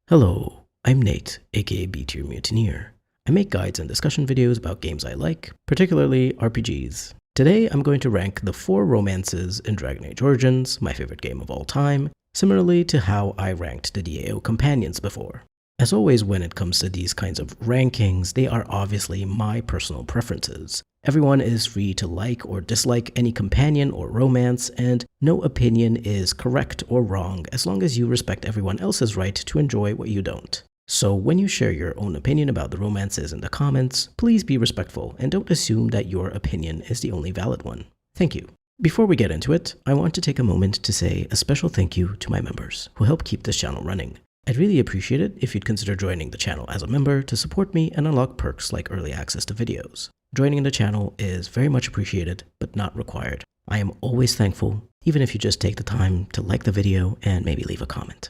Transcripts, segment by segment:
Hello, I'm Nate, aka B-Tier Mutineer. I make guides and discussion videos about games I like, particularly RPGs. Today I'm going to rank the 4 romances in Dragon Age Origins, my favorite game of all time, similarly to how I ranked the DAO companions before. As always when it comes to these kinds of rankings, they are obviously my personal preferences. Everyone is free to like or dislike any companion or romance, and no opinion is correct or wrong as long as you respect everyone else's right to enjoy what you don't. So when you share your own opinion about the romances in the comments, please be respectful and don't assume that your opinion is the only valid one. Thank you. Before we get into it, I want to take a moment to say a special thank you to my members who help keep this channel running. I'd really appreciate it if you'd consider joining the channel as a member to support me and unlock perks like early access to videos. Joining the channel is very much appreciated, but not required. I am always thankful, even if you just take the time to like the video and maybe leave a comment.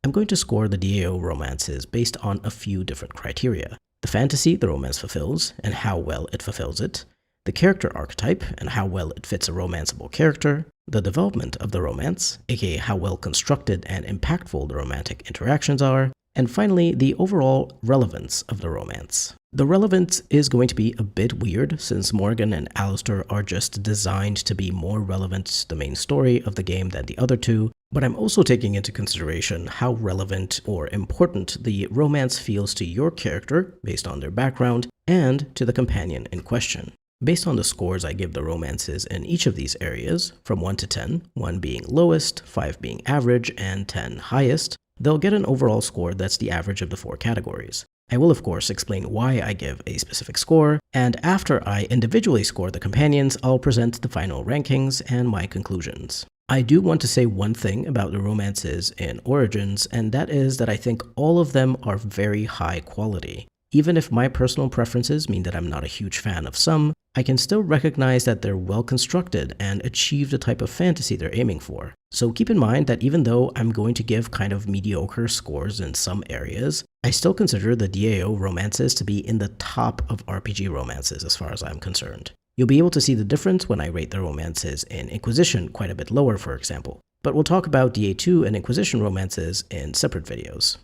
I'm going to score the DAO romances based on a few different criteria: the fantasy the romance fulfills and how well it fulfills it, the character archetype and how well it fits a romanceable character, the development of the romance, aka how well constructed and impactful the romantic interactions are, and finally, the overall relevance of the romance. The relevance is going to be a bit weird since Morrigan and Alistair are just designed to be more relevant to the main story of the game than the other two, but I'm also taking into consideration how relevant or important the romance feels to your character based on their background and to the companion in question. Based on the scores I give the romances in each of these areas, from 1 to 10, 1 being lowest, 5 being average, and 10 highest, they'll get an overall score that's the average of the 4 categories. I will of course explain why I give a specific score, and after I individually score the companions, I'll present the final rankings and my conclusions. I do want to say one thing about the romances in Origins, and that is that I think all of them are very high quality. Even if my personal preferences mean that I'm not a huge fan of some, I can still recognize that they're well constructed and achieve the type of fantasy they're aiming for. So keep in mind that even though I'm going to give kind of mediocre scores in some areas, I still consider the DAO romances to be in the top of RPG romances as far as I'm concerned. You'll be able to see the difference when I rate the romances in Inquisition quite a bit lower, for example. But we'll talk about DA2 and Inquisition romances in separate videos.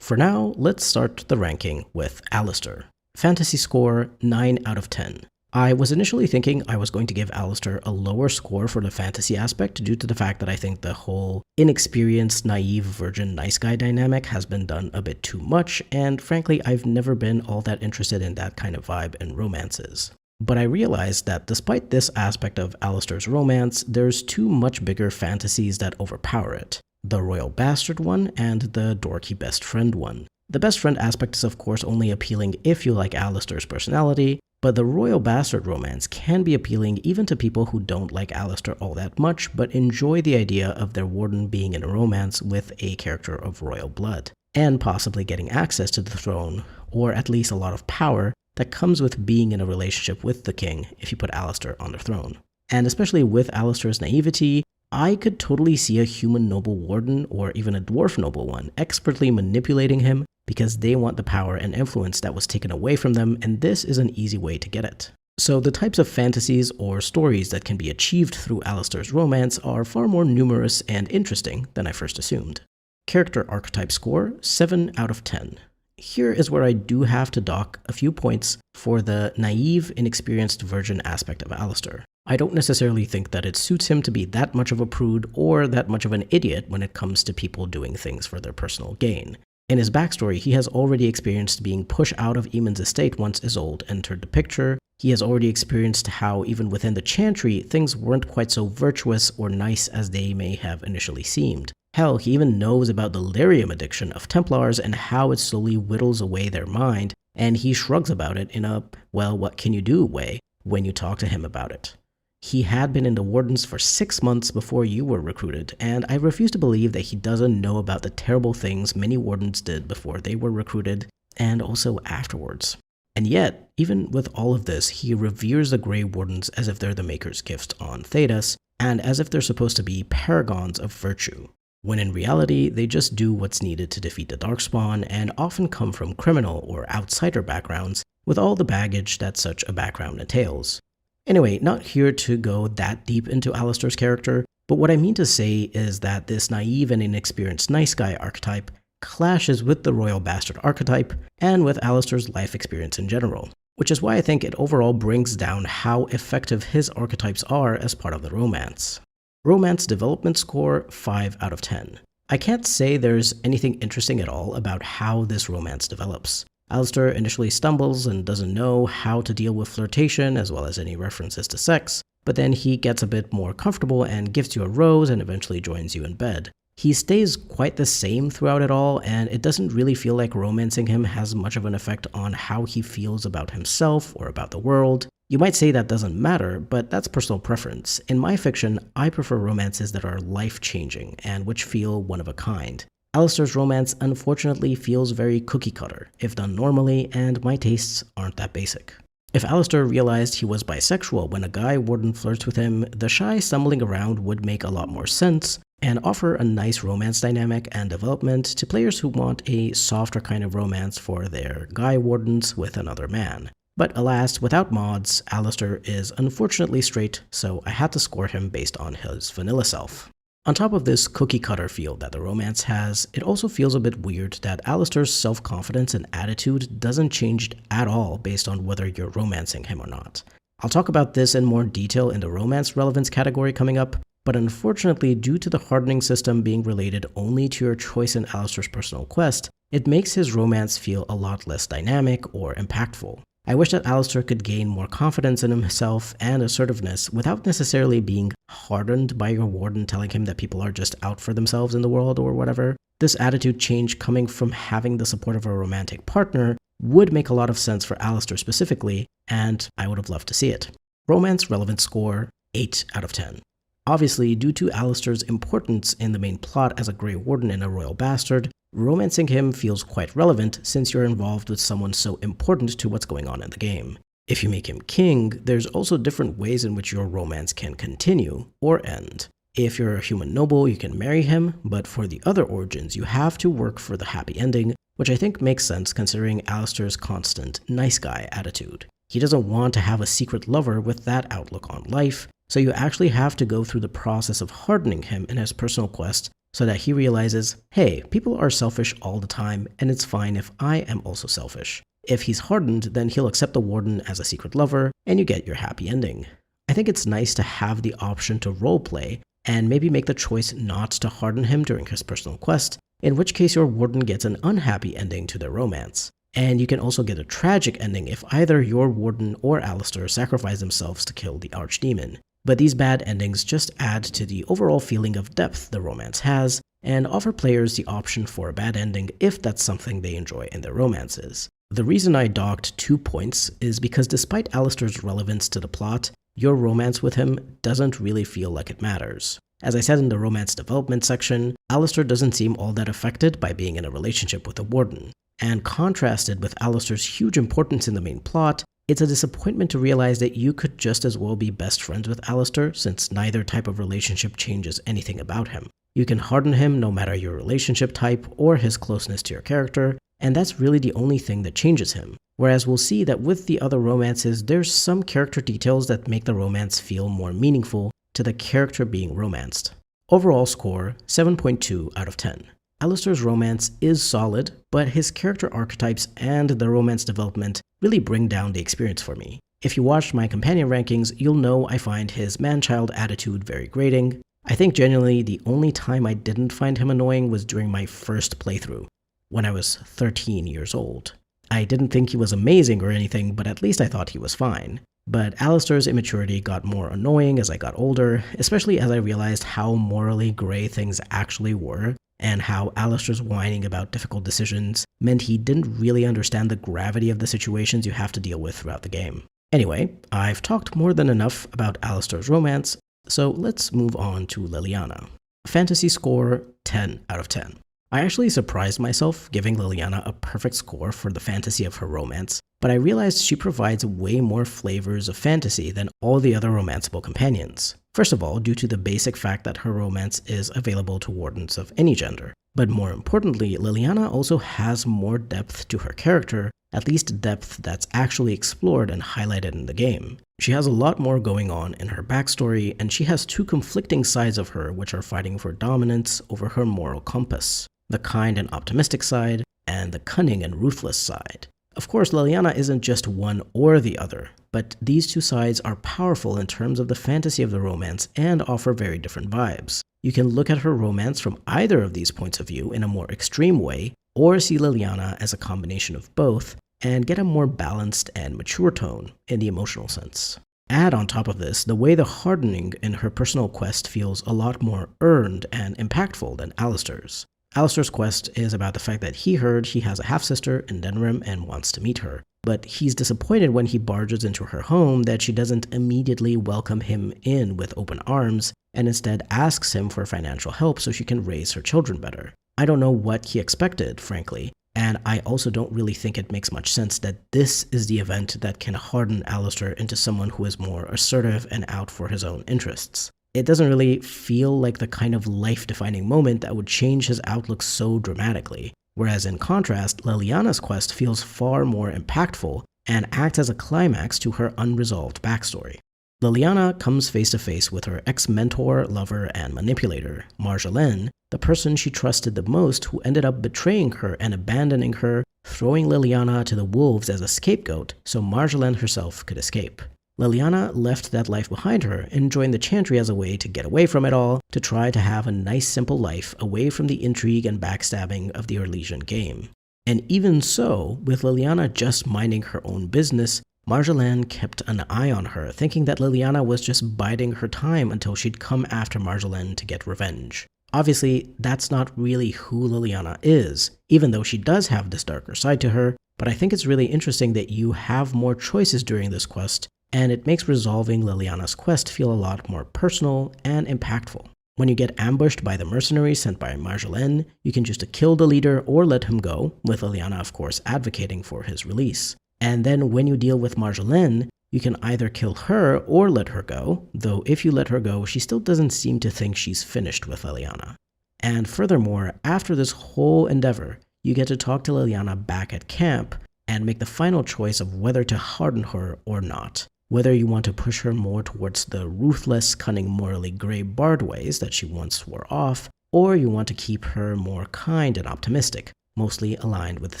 For now, let's start the ranking with Alistair. Fantasy score 9 out of 10. I was initially thinking I was going to give Alistair a lower score for the fantasy aspect due to the fact that I think the whole inexperienced, naive, virgin, nice guy dynamic has been done a bit too much, and frankly, I've never been all that interested in that kind of vibe in romances. But I realized that despite this aspect of Alistair's romance, there's 2 much bigger fantasies that overpower it: the royal bastard one and the dorky best friend one. The best friend aspect is of course only appealing if you like Alistair's personality, but the royal bastard romance can be appealing even to people who don't like Alistair all that much but enjoy the idea of their warden being in a romance with a character of royal blood, and possibly getting access to the throne, or at least a lot of power that comes with being in a relationship with the king if you put Alistair on the throne. And especially with Alistair's naivety, I could totally see a human noble warden, or even a dwarf noble one, expertly manipulating him because they want the power and influence that was taken away from them, and this is an easy way to get it. So the types of fantasies or stories that can be achieved through Alistair's romance are far more numerous and interesting than I first assumed. Character archetype score 7 out of 10. Here is where I do have to dock a few points for the naive, inexperienced virgin aspect of Alistair. I don't necessarily think that it suits him to be that much of a prude or that much of an idiot when it comes to people doing things for their personal gain. In his backstory, he has already experienced being pushed out of Eamon's estate once Isolde entered the picture. He has already experienced how even within the Chantry, things weren't quite so virtuous or nice as they may have initially seemed. Hell, he even knows about the lyrium addiction of Templars and how it slowly whittles away their mind, and he shrugs about it in a, well, what can you do way when you talk to him about it. He had been in the Wardens for 6 months before you were recruited, and I refuse to believe that he doesn't know about the terrible things many Wardens did before they were recruited, and also afterwards. And yet, even with all of this, he reveres the Grey Wardens as if they're the Maker's gifts on Thedas, and as if they're supposed to be paragons of virtue, when in reality, they just do what's needed to defeat the Darkspawn and often come from criminal or outsider backgrounds with all the baggage that such a background entails. Anyway, not here to go that deep into Alistair's character, but what I mean to say is that this naive and inexperienced nice guy archetype clashes with the royal bastard archetype and with Alistair's life experience in general, which is why I think it overall brings down how effective his archetypes are as part of the romance. Romance development score 5 out of 10. I can't say there's anything interesting at all about how this romance develops. Alistair initially stumbles and doesn't know how to deal with flirtation as well as any references to sex, but then he gets a bit more comfortable and gives you a rose and eventually joins you in bed. He stays quite the same throughout it all, and it doesn't really feel like romancing him has much of an effect on how he feels about himself or about the world. You might say that doesn't matter, but that's personal preference. In my fiction, I prefer romances that are life-changing and which feel one of a kind. Alistair's romance unfortunately feels very cookie-cutter, if done normally, and my tastes aren't that basic. If Alistair realized he was bisexual when a guy warden flirts with him, the shy stumbling around would make a lot more sense and offer a nice romance dynamic and development to players who want a softer kind of romance for their guy wardens with another man. But alas, without mods, Alistair is unfortunately straight, so I had to score him based on his vanilla self. On top of this cookie-cutter feel that the romance has, it also feels a bit weird that Alistair's self-confidence and attitude doesn't change at all based on whether you're romancing him or not. I'll talk about this in more detail in the romance relevance category coming up, but unfortunately, due to the hardening system being related only to your choice in Alistair's personal quest, it makes his romance feel a lot less dynamic or impactful. I wish that Alistair could gain more confidence in himself and assertiveness without necessarily being hardened by your warden telling him that people are just out for themselves in the world or whatever. This attitude change coming from having the support of a romantic partner would make a lot of sense for Alistair specifically, and I would have loved to see it. Romance relevance score 8 out of 10. Obviously, due to Alistair's importance in the main plot as a Grey Warden and a royal bastard, romancing him feels quite relevant since you're involved with someone so important to what's going on in the game. If you make him king, there's also different ways in which your romance can continue or end. If you're a human noble, you can marry him, but for the other origins, you have to work for the happy ending, which I think makes sense considering Alistair's constant nice guy attitude. He doesn't want to have a secret lover with that outlook on life, so you actually have to go through the process of hardening him in his personal quest so that he realizes, hey, people are selfish all the time, and it's fine if I am also selfish. If he's hardened, then he'll accept the warden as a secret lover, and you get your happy ending. I think it's nice to have the option to roleplay, and maybe make the choice not to harden him during his personal quest, in which case your warden gets an unhappy ending to their romance. And you can also get a tragic ending if either your warden or Alistair sacrifice themselves to kill the archdemon. But these bad endings just add to the overall feeling of depth the romance has, and offer players the option for a bad ending if that's something they enjoy in their romances. The reason I docked 2 points is because despite Alistair's relevance to the plot, your romance with him doesn't really feel like it matters. As I said in the romance development section, Alistair doesn't seem all that affected by being in a relationship with a warden. And contrasted with Alistair's huge importance in the main plot, it's a disappointment to realize that you could just as well be best friends with Alistair since neither type of relationship changes anything about him. You can harden him no matter your relationship type or his closeness to your character, and that's really the only thing that changes him. Whereas we'll see that with the other romances, there's some character details that make the romance feel more meaningful to the character being romanced. Overall score 7.2 out of 10. Alistair's romance is solid, but his character archetypes and the romance development really bring down the experience for me. If you watched my companion rankings, you'll know I find his man-child attitude very grating. I think genuinely the only time I didn't find him annoying was during my first playthrough, when I was 13 years old. I didn't think he was amazing or anything, but at least I thought he was fine. But Alistair's immaturity got more annoying as I got older, especially as I realized how morally gray things actually were, and how Alistair's whining about difficult decisions meant he didn't really understand the gravity of the situations you have to deal with throughout the game. Anyway, I've talked more than enough about Alistair's romance, so let's move on to Leliana. Fantasy score 10 out of 10. I actually surprised myself giving Leliana a perfect score for the fantasy of her romance, but I realized she provides way more flavors of fantasy than all the other romanceable companions. First of all, due to the basic fact that her romance is available to wardens of any gender. But more importantly, Leliana also has more depth to her character, at least depth that's actually explored and highlighted in the game. She has a lot more going on in her backstory, and she has two conflicting sides of her which are fighting for dominance over her moral compass. the kind and optimistic side, and the cunning and ruthless side. Of course, Leliana isn't just one or the other, but these two sides are powerful in terms of the fantasy of the romance and offer very different vibes. You can look at her romance from either of these points of view in a more extreme way, or see Leliana as a combination of both, and get a more balanced and mature tone in the emotional sense. Add on top of this the way the hardening in her personal quest feels a lot more earned and impactful than Alistair's. Alistair's quest is about the fact that he heard he has a half-sister in Denrim and wants to meet her, but he's disappointed when he barges into her home that she doesn't immediately welcome him in with open arms and instead asks him for financial help so she can raise her children better. I don't know what he expected, frankly, and I also don't really think it makes much sense that this is the event that can harden Alistair into someone who is more assertive and out for his own interests. It doesn't really feel like the kind of life-defining moment that would change his outlook so dramatically, whereas in contrast, Leliana's quest feels far more impactful and acts as a climax to her unresolved backstory. Leliana comes face to face with her ex-mentor, lover, and manipulator, Marjolaine, the person she trusted the most who ended up betraying her and abandoning her, throwing Leliana to the wolves as a scapegoat so Marjolaine herself could escape. Leliana left that life behind her and joined the Chantry as a way to get away from it all, to try to have a nice simple life away from the intrigue and backstabbing of the Orlesian game. And even so, with Leliana just minding her own business, Marjolaine kept an eye on her, thinking that Leliana was just biding her time until she'd come after Marjolaine to get revenge. Obviously, that's not really who Leliana is, even though she does have this darker side to her, but I think it's really interesting that you have more choices during this quest, and it makes resolving Leliana's quest feel a lot more personal and impactful. When you get ambushed by the mercenaries sent by Marjolaine, you can choose to kill the leader or let him go, with Leliana of course advocating for his release. And then when you deal with Marjolaine, you can either kill her or let her go, though if you let her go, she still doesn't seem to think she's finished with Leliana. And furthermore, after this whole endeavor, you get to talk to Leliana back at camp and make the final choice of whether to harden her or not. Whether you want to push her more towards the ruthless, cunning, morally gray bard ways that she once wore off, or you want to keep her more kind and optimistic, mostly aligned with the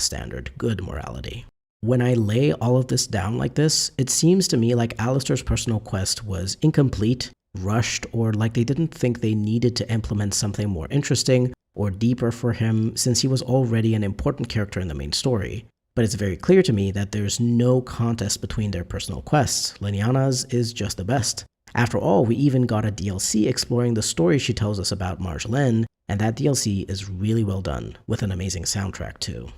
standard good morality. When I lay all of this down like this, it seems to me like Alistair's personal quest was incomplete, rushed, or like they didn't think they needed to implement something more interesting or deeper for him since he was already an important character in the main story. But it's very clear to me that there's no contest between their personal quests. Leliana's is just the best. After all, we even got a DLC exploring the story she tells us about Marjolaine, and that DLC is really well done, with an amazing soundtrack too.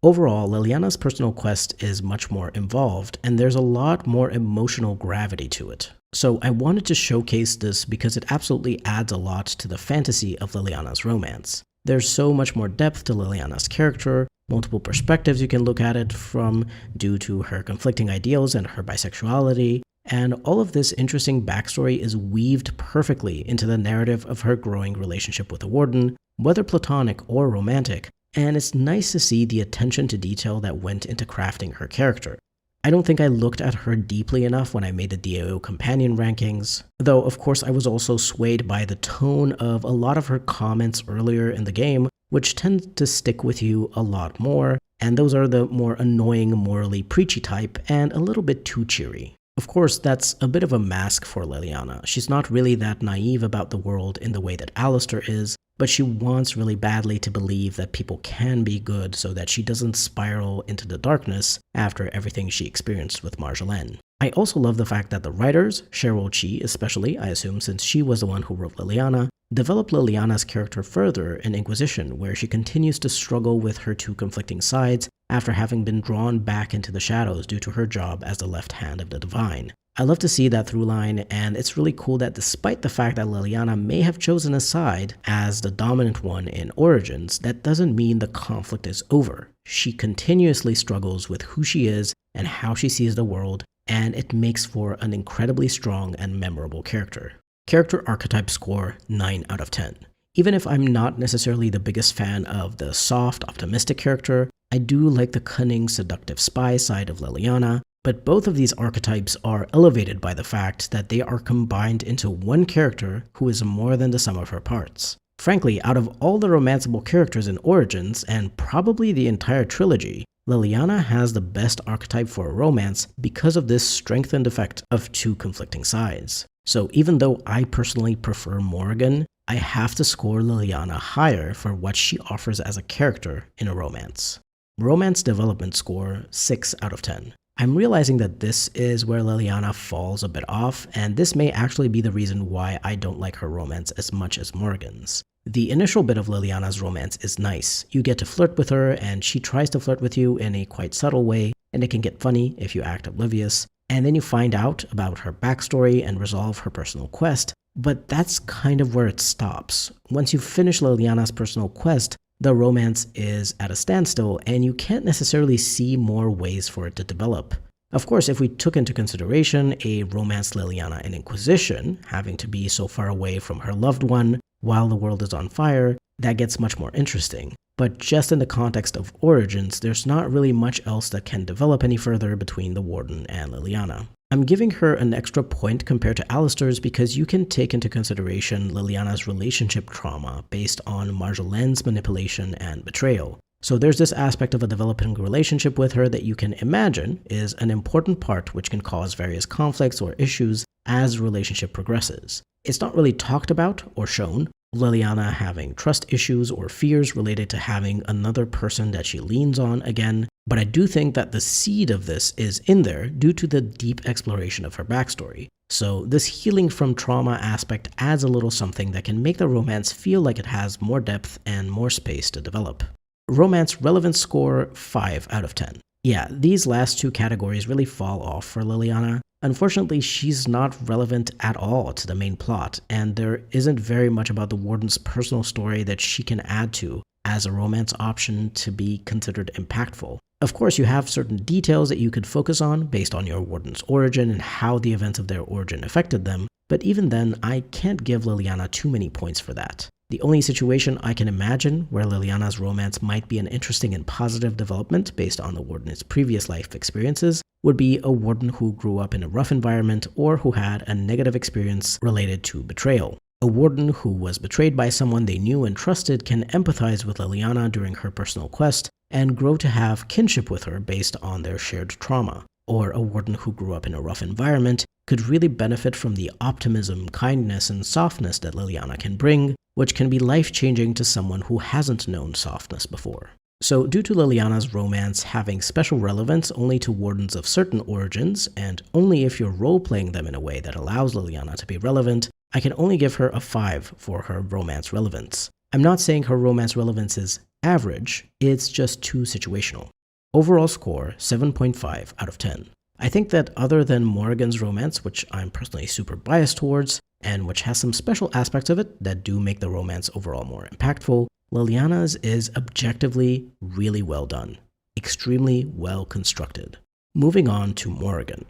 Overall, Leliana's personal quest is much more involved, and there's a lot more emotional gravity to it. So I wanted to showcase this because it absolutely adds a lot to the fantasy of Leliana's romance. There's so much more depth to Leliana's character, multiple perspectives you can look at it from due to her conflicting ideals and her bisexuality, and all of this interesting backstory is weaved perfectly into the narrative of her growing relationship with the Warden, whether platonic or romantic, and it's nice to see the attention to detail that went into crafting her character. I don't think I looked at her deeply enough when I made the DAO companion rankings, though of course I was also swayed by the tone of a lot of her comments earlier in the game, which tend to stick with you a lot more, and those are the more annoying, morally preachy type and a little bit too cheery. Of course, that's a bit of a mask for Leliana. She's not really that naive about the world in the way that Alistair is, but she wants really badly to believe that people can be good so that she doesn't spiral into the darkness after everything she experienced with Marjolaine. I also love the fact that the writers, Cheryl Chi especially, I assume since she was the one who wrote Leliana, developed Leliana's character further in Inquisition, where she continues to struggle with her two conflicting sides after having been drawn back into the shadows due to her job as the left hand of the Divine. I love to see that through line, and it's really cool that despite the fact that Leliana may have chosen a side as the dominant one in Origins, that doesn't mean the conflict is over. She continuously struggles with who she is and how she sees the world, and it makes for an incredibly strong and memorable character. Character archetype score 9 out of 10. Even if I'm not necessarily the biggest fan of the soft, optimistic character, I do like the cunning, seductive spy side of Leliana, but both of these archetypes are elevated by the fact that they are combined into one character who is more than the sum of her parts. Frankly, out of all the romanceable characters in Origins, and probably the entire trilogy, Leliana has the best archetype for a romance because of this strengthened effect of two conflicting sides. So even though I personally prefer Morrigan, I have to score Leliana higher for what she offers as a character in a romance. Romance development score 6 out of 10. I'm realizing that this is where Leliana falls a bit off, and this may actually be the reason why I don't like her romance as much as Morrigan's. The initial bit of Leliana's romance is nice. You get to flirt with her, and she tries to flirt with you in a quite subtle way, and it can get funny if you act oblivious. And then you find out about her backstory and resolve her personal quest, but that's kind of where it stops. Once you finish Leliana's personal quest, the romance is at a standstill, and you can't necessarily see more ways for it to develop. Of course, if we took into consideration a romance Leliana in Inquisition, having to be so far away from her loved one while the world is on fire, that gets much more interesting. But just in the context of Origins, there's not really much else that can develop any further between the Warden and Leliana. I'm giving her an extra point compared to Alistair's because you can take into consideration Leliana's relationship trauma based on Marjolaine's manipulation and betrayal. So there's this aspect of a developing relationship with her that you can imagine is an important part which can cause various conflicts or issues as the relationship progresses. It's not really talked about or shown, Leliana having trust issues or fears related to having another person that she leans on again, but I do think that the seed of this is in there due to the deep exploration of her backstory. So this healing from trauma aspect adds a little something that can make the romance feel like it has more depth and more space to develop. Romance relevance score 5 out of 10. Yeah, these last two categories really fall off for Leliana. Unfortunately, she's not relevant at all to the main plot, and there isn't very much about the Warden's personal story that she can add to as a romance option to be considered impactful. Of course, you have certain details that you could focus on based on your Warden's origin and how the events of their origin affected them, but even then, I can't give Leliana too many points for that. The only situation I can imagine where Leliana's romance might be an interesting and positive development based on the Warden's previous life experiences would be a Warden who grew up in a rough environment or who had a negative experience related to betrayal. A Warden who was betrayed by someone they knew and trusted can empathize with Leliana during her personal quest and grow to have kinship with her based on their shared trauma. Or a Warden who grew up in a rough environment could really benefit from the optimism, kindness, and softness that Leliana can bring, which can be life-changing to someone who hasn't known softness before. So due to Leliana's romance having special relevance only to Wardens of certain origins, and only if you're role-playing them in a way that allows Leliana to be relevant, I can only give her a 5 for her romance relevance. I'm not saying her romance relevance is average, it's just too situational. Overall score 7.5 out of 10. I think that other than Morrigan's romance, which I'm personally super biased towards, and which has some special aspects of it that do make the romance overall more impactful, Leliana's is objectively really well done, extremely well constructed. Moving on to Morrigan.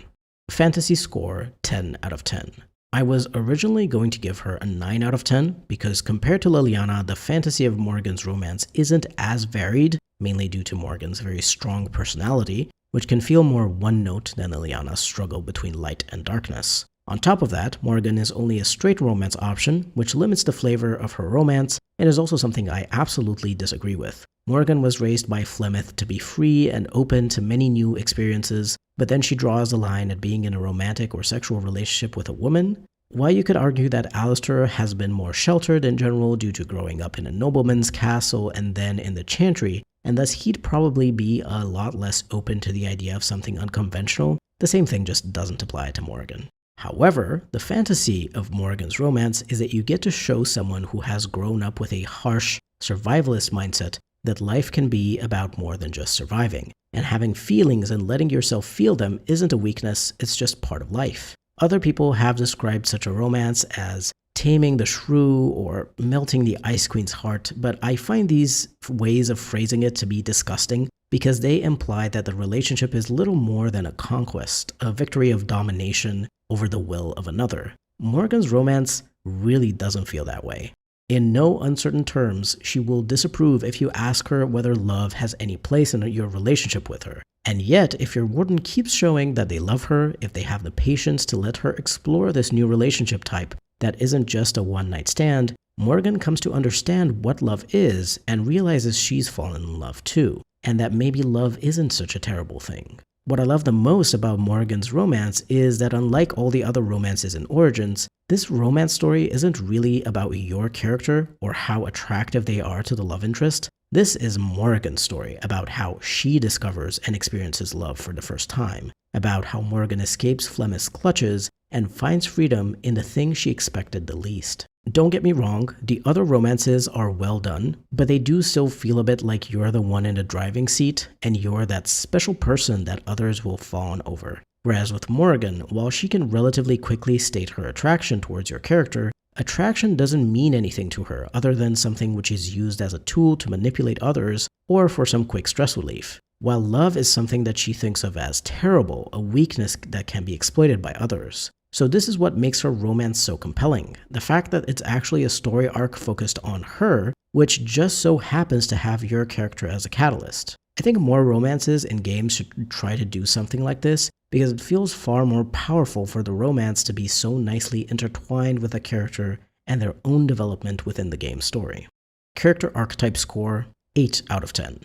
Fantasy score 10 out of 10. I was originally going to give her a 9 out of 10 because compared to Leliana, the fantasy of Morrigan's romance isn't as varied, mainly due to Morrigan's very strong personality, which can feel more one-note than Leliana's struggle between light and darkness. On top of that, Morrigan is only a straight romance option, which limits the flavor of her romance, and is also something I absolutely disagree with. Morrigan was raised by Flemeth to be free and open to many new experiences, but then she draws the line at being in a romantic or sexual relationship with a woman. While you could argue that Alistair has been more sheltered in general due to growing up in a nobleman's castle and then in the Chantry, and thus he'd probably be a lot less open to the idea of something unconventional, the same thing just doesn't apply to Morrigan. However, the fantasy of Morrigan's romance is that you get to show someone who has grown up with a harsh, survivalist mindset that life can be about more than just surviving, and having feelings and letting yourself feel them isn't a weakness, it's just part of life. Other people have described such a romance as taming the shrew or melting the Ice Queen's heart, but I find these ways of phrasing it to be disgusting because they imply that the relationship is little more than a conquest, a victory of domination over the will of another. Morrigan's romance really doesn't feel that way. In no uncertain terms, she will disapprove if you ask her whether love has any place in your relationship with her. And yet, if your Warden keeps showing that they love her, if they have the patience to let her explore this new relationship type that isn't just a one-night stand, Morrigan comes to understand what love is and realizes she's fallen in love too, and that maybe love isn't such a terrible thing. What I love the most about Morrigan's romance is that unlike all the other romances in Origins, this romance story isn't really about your character or how attractive they are to the love interest. This is Morrigan's story about how she discovers and experiences love for the first time, about how Morrigan escapes Flemeth's clutches and finds freedom in the thing she expected the least. Don't get me wrong, the other romances are well done, but they do still feel a bit like you're the one in the driving seat and you're that special person that others will fawn over. Whereas with Morrigan, while she can relatively quickly state her attraction towards your character, attraction doesn't mean anything to her other than something which is used as a tool to manipulate others or for some quick stress relief. While love is something that she thinks of as terrible, a weakness that can be exploited by others. So this is what makes her romance so compelling, the fact that it's actually a story arc focused on her, which just so happens to have your character as a catalyst. I think more romances in games should try to do something like this, because it feels far more powerful for the romance to be so nicely intertwined with a character and their own development within the game story. Character archetype score, 8 out of 10.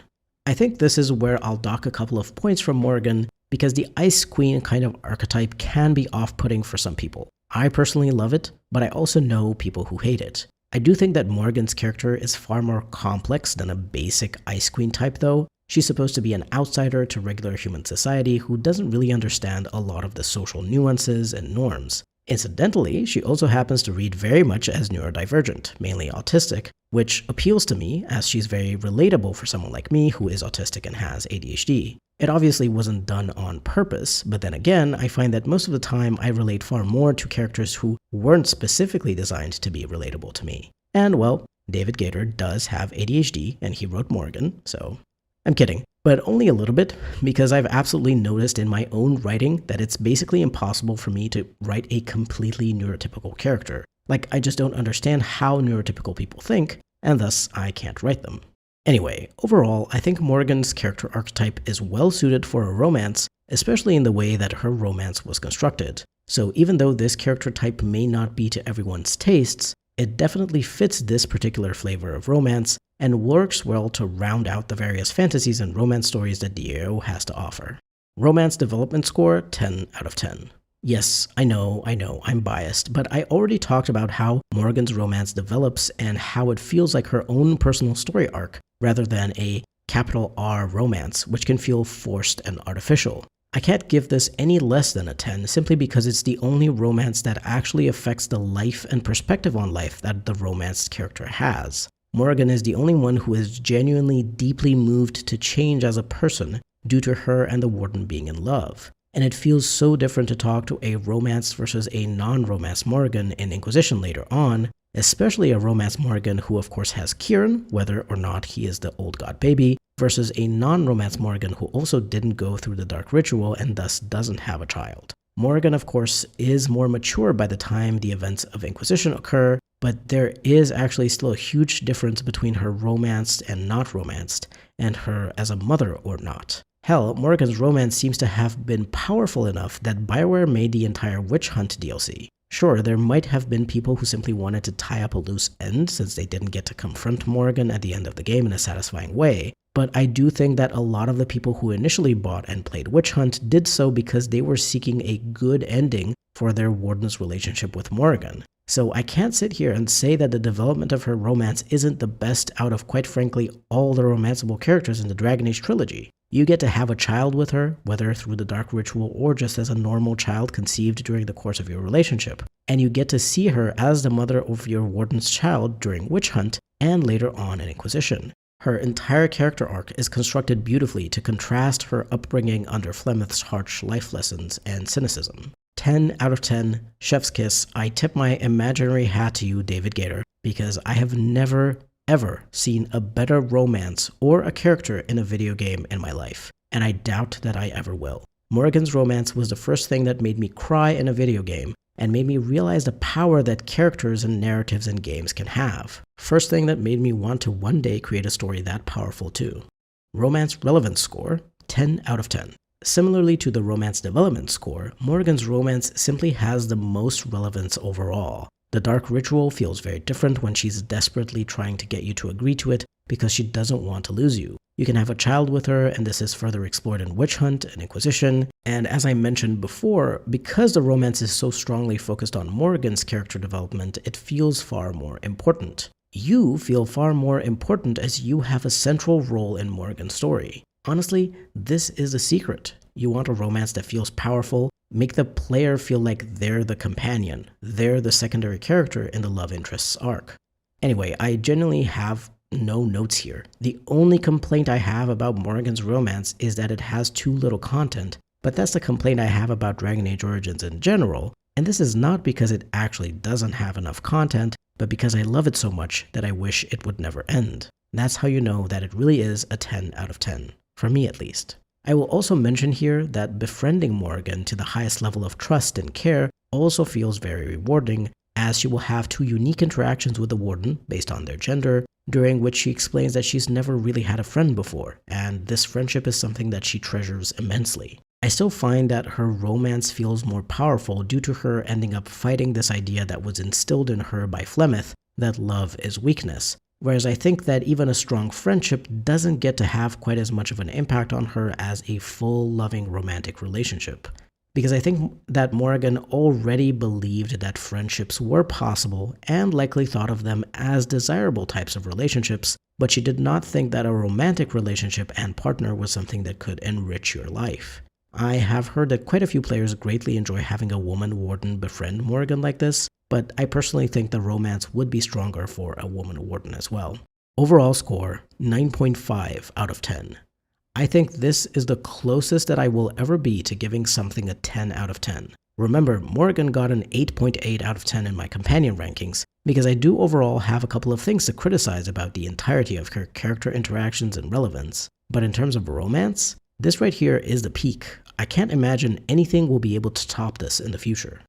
I think this is where I'll dock a couple of points from Morrigan, because the Ice Queen kind of archetype can be off-putting for some people. I personally love it, but I also know people who hate it. I do think that Morrigan's character is far more complex than a basic Ice Queen type though. She's supposed to be an outsider to regular human society who doesn't really understand a lot of the social nuances and norms. Incidentally, she also happens to read very much as neurodivergent, mainly autistic, which appeals to me as she's very relatable for someone like me who is autistic and has ADHD. It obviously wasn't done on purpose, but then again, I find that most of the time I relate far more to characters who weren't specifically designed to be relatable to me. And well, David Gator does have ADHD and he wrote Morrigan, so I'm kidding. But only a little bit, because I've absolutely noticed in my own writing that it's basically impossible for me to write a completely neurotypical character. Like, I just don't understand how neurotypical people think, and thus I can't write them. Anyway, overall, I think Morrigan's character archetype is well suited for a romance, especially in the way that her romance was constructed. So even though this character type may not be to everyone's tastes, it definitely fits this particular flavor of romance and works well to round out the various fantasies and romance stories that DAO has to offer. Romance development score, 10 out of 10. Yes, I know, I'm biased, but I already talked about how Morrigan's romance develops and how it feels like her own personal story arc, rather than a capital R romance, which can feel forced and artificial. I can't give this any less than a 10 simply because it's the only romance that actually affects the life and perspective on life that the romanced character has. Morrigan is the only one who is genuinely deeply moved to change as a person due to her and the Warden being in love. And it feels so different to talk to a romance versus a non-romance Morrigan in Inquisition later on, especially a romance Morrigan who of course has Kieran, whether or not he is the old god baby, versus a non-romance Morrigan who also didn't go through the dark ritual and thus doesn't have a child. Morrigan of course is more mature by the time the events of Inquisition occur, but there is actually still a huge difference between her romanced and not romanced, and her as a mother or not. Hell, Morrigan's romance seems to have been powerful enough that BioWare made the entire Witch Hunt DLC. Sure, there might have been people who simply wanted to tie up a loose end since they didn't get to confront Morrigan at the end of the game in a satisfying way, but I do think that a lot of the people who initially bought and played Witch Hunt did so because they were seeking a good ending for their Warden's relationship with Morrigan. So I can't sit here and say that the development of her romance isn't the best out of, quite frankly, all the romanceable characters in the Dragon Age trilogy. You get to have a child with her, whether through the Dark Ritual or just as a normal child conceived during the course of your relationship. And you get to see her as the mother of your Warden's child during Witch Hunt and later on in Inquisition. Her entire character arc is constructed beautifully to contrast her upbringing under Flemeth's harsh life lessons and cynicism. 10 out of 10, chef's kiss. I tip my imaginary hat to you, David Gator, because I have never, ever seen a better romance or a character in a video game in my life, and I doubt that I ever will. Morrigan's romance was the first thing that made me cry in a video game, and made me realize the power that characters and narratives in games can have. First thing that made me want to one day create a story that powerful too. Romance relevance score, 10 out of 10. Similarly to the romance development score, Morrigan's romance simply has the most relevance overall. The The dark ritual feels very different when she's desperately trying to get you to agree to it because she doesn't want to lose you. You can have a child with her, and this is further explored in Witch Hunt and Inquisition. And as I mentioned before, because the romance is so strongly focused on Morrigan's character development, it feels far more important. You feel far more important as you have a central role in Morrigan's story. Honestly, this is a secret. You want a romance that feels powerful, make the player feel like they're the companion, they're the secondary character in the love interest's arc. Anyway, I genuinely have no notes here. The only complaint I have about Morrigan's romance is that it has too little content, but that's the complaint I have about Dragon Age Origins in general, and this is not because it actually doesn't have enough content, but because I love it so much that I wish it would never end. That's how you know that it really is a 10 out of 10, for me at least. I will also mention here that befriending Morrigan to the highest level of trust and care also feels very rewarding, as she will have two unique interactions with the Warden based on their gender, during which she explains that she's never really had a friend before, and this friendship is something that she treasures immensely. I still find that her romance feels more powerful due to her ending up fighting this idea that was instilled in her by Flemeth, that love is weakness, whereas I think that even a strong friendship doesn't get to have quite as much of an impact on her as a full, loving romantic relationship. Because I think that Morrigan already believed that friendships were possible and likely thought of them as desirable types of relationships, but she did not think that a romantic relationship and partner was something that could enrich your life. I have heard that quite a few players greatly enjoy having a woman warden befriend Morrigan like this, but I personally think the romance would be stronger for a woman warden as well. Overall score, 9.5 out of 10. I think this is the closest that I will ever be to giving something a 10 out of 10. Remember, Morrigan got an 8.8 out of 10 in my companion rankings, because I do overall have a couple of things to criticize about the entirety of her character interactions and relevance. But in terms of romance, this right here is the peak. I can't imagine anything will be able to top this in the future.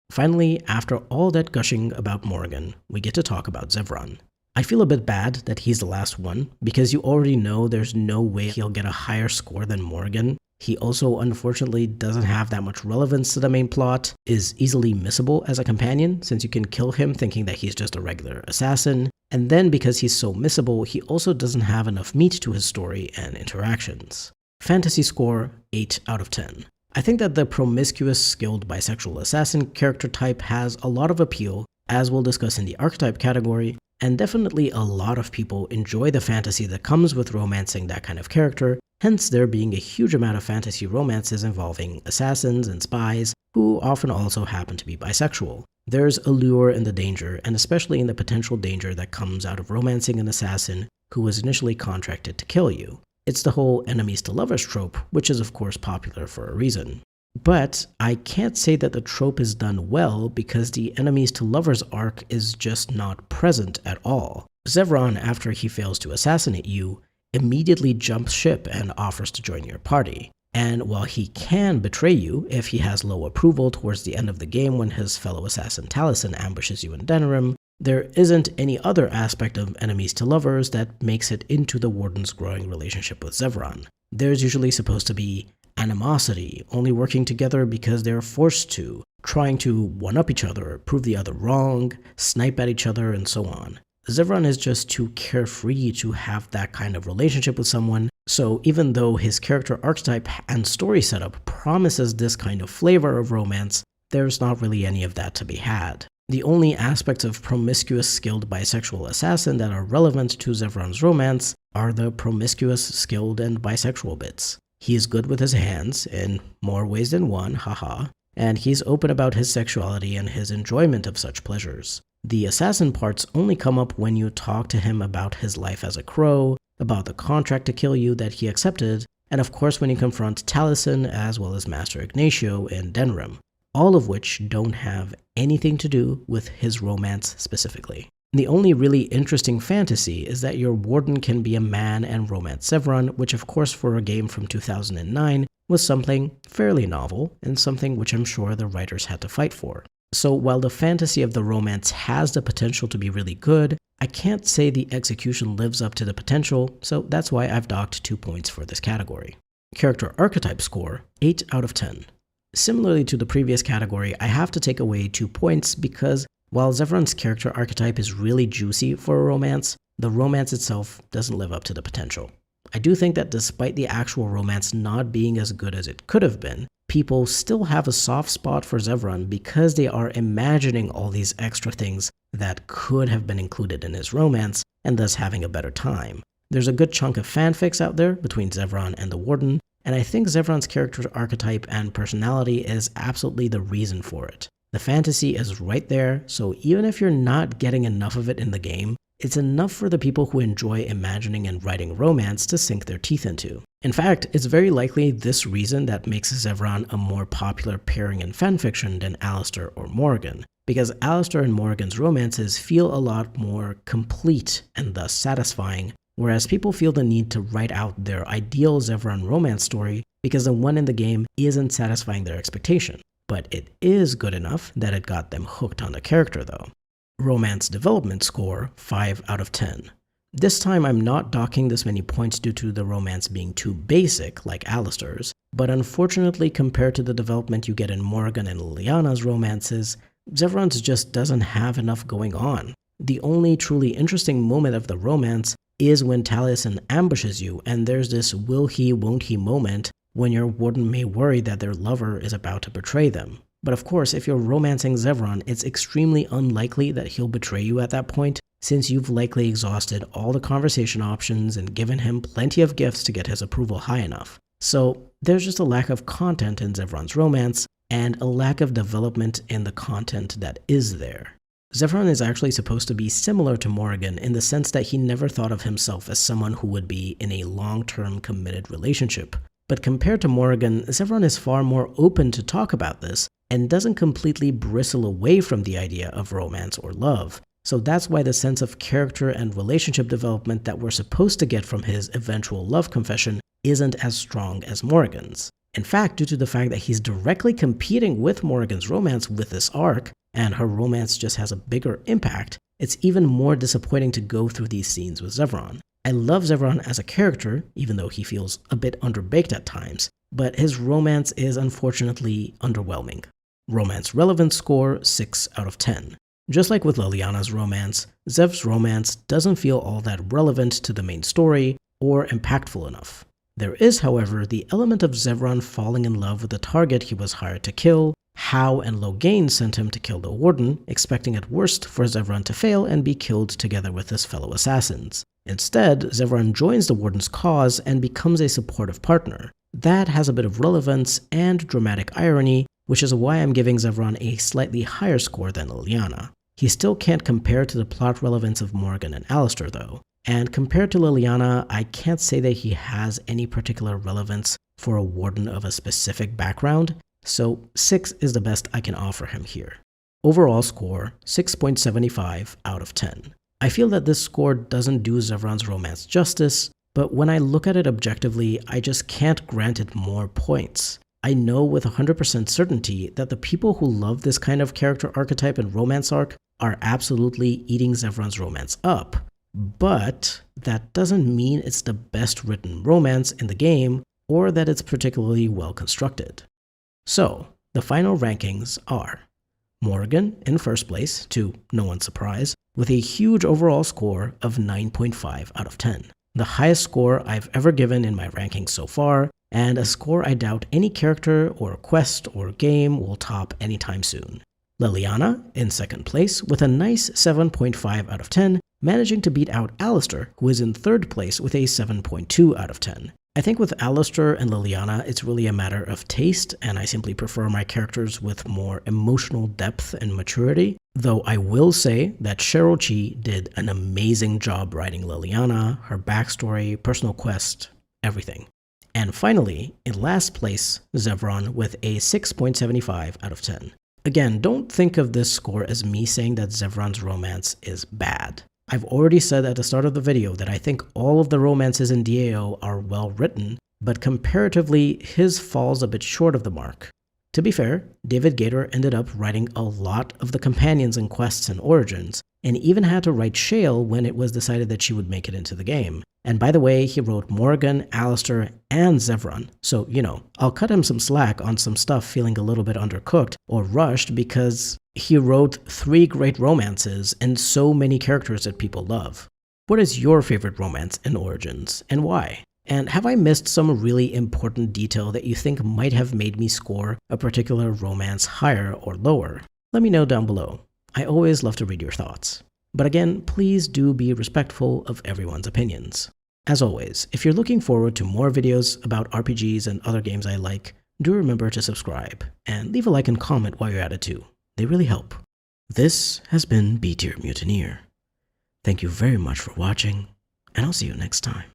Finally, after all that gushing about Morrigan, we get to talk about Zevran. I feel a bit bad that he's the last one, because you already know there's no way he'll get a higher score than Morrigan. He also unfortunately doesn't have that much relevance to the main plot, is easily missable as a companion since you can kill him thinking that he's just a regular assassin, and then because he's so missable, he also doesn't have enough meat to his story and interactions. Fantasy score, 8 out of 10. I think that the promiscuous, skilled bisexual assassin character type has a lot of appeal, as we'll discuss in the archetype category, and definitely a lot of people enjoy the fantasy that comes with romancing that kind of character, hence there being a huge amount of fantasy romances involving assassins and spies, who often also happen to be bisexual. There's allure in the danger, and especially in the potential danger that comes out of romancing an assassin who was initially contracted to kill you. It's the whole enemies to lovers trope, which is of course popular for a reason. But I can't say that the trope is done well because the enemies to lovers arc is just not present at all. Zevran, after he fails to assassinate you, immediately jumps ship and offers to join your party. And while he can betray you if he has low approval towards the end of the game when his fellow assassin Taliesin ambushes you in Denerim, there isn't any other aspect of enemies to lovers that makes it into the Warden's growing relationship with Zevran. There's usually supposed to be animosity, only working together because they're forced to, trying to one-up each other, prove the other wrong, snipe at each other, and so on. Zevran is just too carefree to have that kind of relationship with someone, so even though his character archetype and story setup promises this kind of flavor of romance, there's not really any of that to be had. The only aspects of promiscuous skilled bisexual assassin that are relevant to Zevran's romance are the promiscuous skilled and bisexual bits. He is good with his hands, in more ways than one, haha, and he's open about his sexuality and his enjoyment of such pleasures. The assassin parts only come up when you talk to him about his life as a crow, about the contract to kill you that he accepted, and of course when you confront Taliesin as well as Master Ignacio in Denerim, all of which don't have anything to do with his romance specifically. The only really interesting fantasy is that your warden can be a man and romance Zevran, which of course for a game from 2009 was something fairly novel and something which I'm sure the writers had to fight for. So while the fantasy of the romance has the potential to be really good, I can't say the execution lives up to the potential, so that's why I've docked 2 points for this category. Character archetype score, 8 out of 10. Similarly to the previous category, I have to take away 2 points because While Zevran's character archetype is really juicy for a romance, the romance itself doesn't live up to the potential. I do think that despite the actual romance not being as good as it could have been, people still have a soft spot for Zevran because they are imagining all these extra things that could have been included in his romance and thus having a better time. There's a good chunk of fanfics out there between Zevran and the Warden, and I think Zevran's character archetype and personality is absolutely the reason for it. The fantasy is right there, so even if you're not getting enough of it in the game, it's enough for the people who enjoy imagining and writing romance to sink their teeth into. In fact, it's very likely this reason that makes Zevran a more popular pairing in fanfiction than Alistair or Morrigan, because Alistair and Morrigan's romances feel a lot more complete and thus satisfying, whereas people feel the need to write out their ideal Zevran romance story because the one in the game isn't satisfying their expectation. But it is good enough that it got them hooked on the character though. Romance development score 5 out of 10. This time I'm not docking this many points due to the romance being too basic like Alistair's, but unfortunately compared to the development you get in Morrigan and Leliana's romances, Zevran's just doesn't have enough going on. The only truly interesting moment of the romance is when Taliesin ambushes you and there's this will he won't he moment when your Warden may worry that their lover is about to betray them. But of course, if you're romancing Zevran, it's extremely unlikely that he'll betray you at that point, since you've likely exhausted all the conversation options and given him plenty of gifts to get his approval high enough. So there's just a lack of content in Zevran's romance, and a lack of development in the content that is there. Zevran is actually supposed to be similar to Morrigan in the sense that he never thought of himself as someone who would be in a long-term committed relationship. But compared to Morrigan, Zevran is far more open to talk about this, and doesn't completely bristle away from the idea of romance or love. So that's why the sense of character and relationship development that we're supposed to get from his eventual love confession isn't as strong as Morrigan's. In fact, due to the fact that he's directly competing with Morrigan's romance with this arc, and her romance just has a bigger impact, it's even more disappointing to go through these scenes with Zevran. I love Zevran as a character, even though he feels a bit underbaked at times, but his romance is unfortunately underwhelming. Romance relevance score 6 out of 10. Just like with Leliana's romance, Zev's romance doesn't feel all that relevant to the main story or impactful enough. There is, however, the element of Zevran falling in love with the target he was hired to kill, how and Loghain sent him to kill the Warden, expecting at worst for Zevran to fail and be killed together with his fellow assassins. Instead, Zevran joins the Warden's cause and becomes a supportive partner. That has a bit of relevance and dramatic irony, which is why I'm giving Zevran a slightly higher score than Leliana. He still can't compare to the plot relevance of Morrigan and Alistair though, and compared to Leliana, I can't say that he has any particular relevance for a Warden of a specific background, so 6 is the best I can offer him here. Overall score 6.75 out of 10. I feel that this score doesn't do Zevran's romance justice, but when I look at it objectively, I just can't grant it more points. I know with 100% certainty that the people who love this kind of character archetype and romance arc are absolutely eating Zevran's romance up, but that doesn't mean it's the best written romance in the game or that it's particularly well constructed. So, the final rankings are Morrigan in first place, to no one's surprise, with a huge overall score of 9.5 out of 10. The highest score I've ever given in my rankings so far, and a score I doubt any character or quest or game will top anytime soon. Leliana in second place with a nice 7.5 out of 10, managing to beat out Alistair, who is in third place with a 7.2 out of 10. I think with Alistair and Leliana, it's really a matter of taste, and I simply prefer my characters with more emotional depth and maturity. Though I will say that Cheryl Chi did an amazing job writing Leliana, her backstory, personal quest, everything. And finally, in last place, Zevran with a 6.75 out of 10. Again, don't think of this score as me saying that Zevran's romance is bad. I've already said at the start of the video that I think all of the romances in DAO are well written, but comparatively, his falls a bit short of the mark. To be fair, David Gator ended up writing a lot of the companions and quests and origins, and even had to write Shale when it was decided that she would make it into the game. And by the way, he wrote Morrigan, Alistair, and Zevran. So, I'll cut him some slack on some stuff feeling a little bit undercooked or rushed because he wrote 3 great romances and so many characters that people love. What is your favorite romance in Origins, and why? And have I missed some really important detail that you think might have made me score a particular romance higher or lower? Let me know down below. I always love to read your thoughts. But again, please do be respectful of everyone's opinions. As always, if you're looking forward to more videos about RPGs and other games I like, do remember to subscribe, and leave a like and comment while you're at it too. They really help. This has been B Tier Mutineer. Thank you very much for watching, and I'll see you next time.